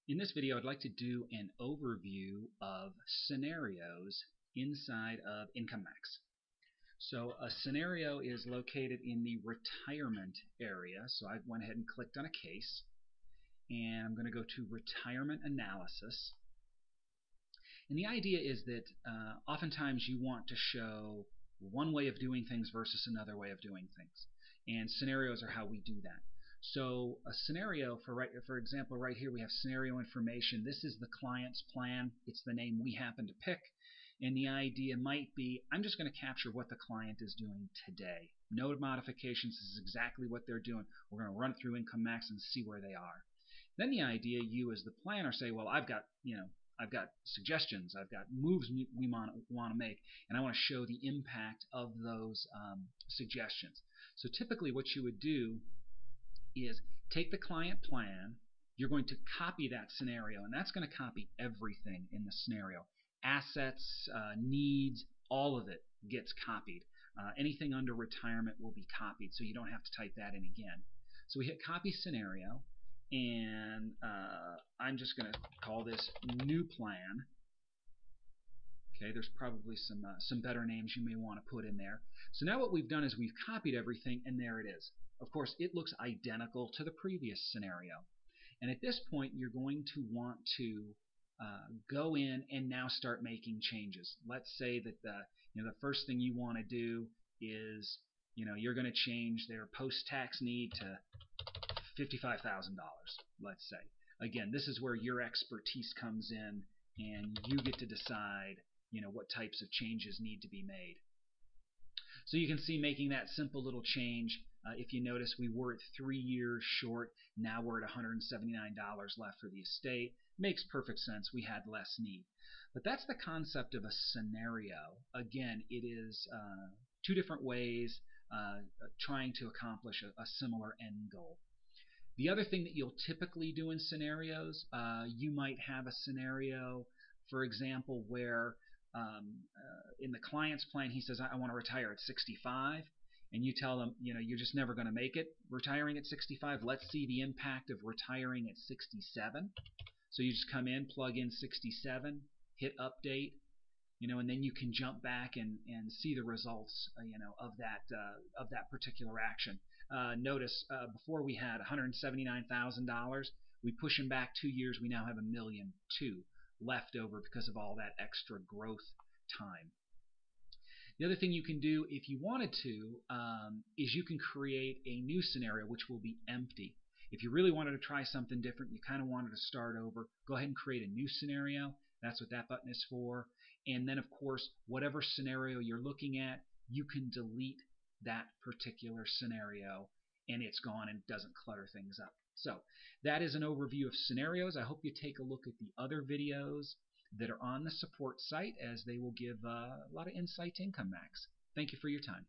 In this video, I'd like to do an overview of scenarios inside of IncomeMax. So a scenario is located in the retirement area. So I went ahead and clicked on a case, and I'm going to go to retirement analysis. And the idea is that oftentimes you want to show one way of doing things versus another way of doing things. And scenarios are how we do that. So a scenario, for example, right here we have scenario information. This is the client's plan. It's the name we happen to pick. And the idea might be, I'm just going to capture what the client is doing today. No modifications. This is exactly what they're doing. We're going to run it through IncomeMax and see where they are. Then the idea, you as the planner say, well, I've got suggestions, I've got moves we want to make, and I want to show the impact of those suggestions. So typically what you would do is take the client plan, you're going to copy that scenario, and that's going to copy everything in the scenario. Assets, needs, all of it gets copied. Anything under retirement will be copied, so you don't have to type that in again. So we hit copy scenario, and I'm just going to call this new plan. Okay, there's probably some better names you may want to put in there. So now what we've done is we've copied everything, and there it is. Of course, it looks identical to the previous scenario. And at this point, you're going to want to go in and now start making changes. Let's say that the first thing you want to do is you're going to change their post-tax need to $55,000, let's say. Again, this is where your expertise comes in, and you get to decide what types of changes need to be made. So you can see, making that simple little change, if you notice, we were at 3 years short. Now we're at $179 left for the estate. Makes perfect sense. We had less need. But that's the concept of a scenario. Again, it is two different ways trying to accomplish a similar end goal. The other thing that you'll typically do in scenarios, you might have a scenario, for example, where in the client's plan he says, I want to retire at 65, and you tell them, you're just never going to make it retiring at 65. Let's see the impact of retiring at 67. So you just come in, plug in 67, hit update, and then you can jump back and see the results, of that particular action. Notice before we had $179,000. We push them back 2 years. We now have $1.2 million left over because of all that extra growth time. The other thing you can do, if you wanted to, is you can create a new scenario which will be empty. If you really wanted to try something different, you kind of wanted to start over, go ahead and create a new scenario. That's what that button is for. And then, of course, whatever scenario you're looking at, you can delete that particular scenario, and it's gone and doesn't clutter things up. So that is an overview of scenarios. I hope you take a look at the other videos that are on the support site, as they will give a lot of insight to IncomeMax. Thank you for your time.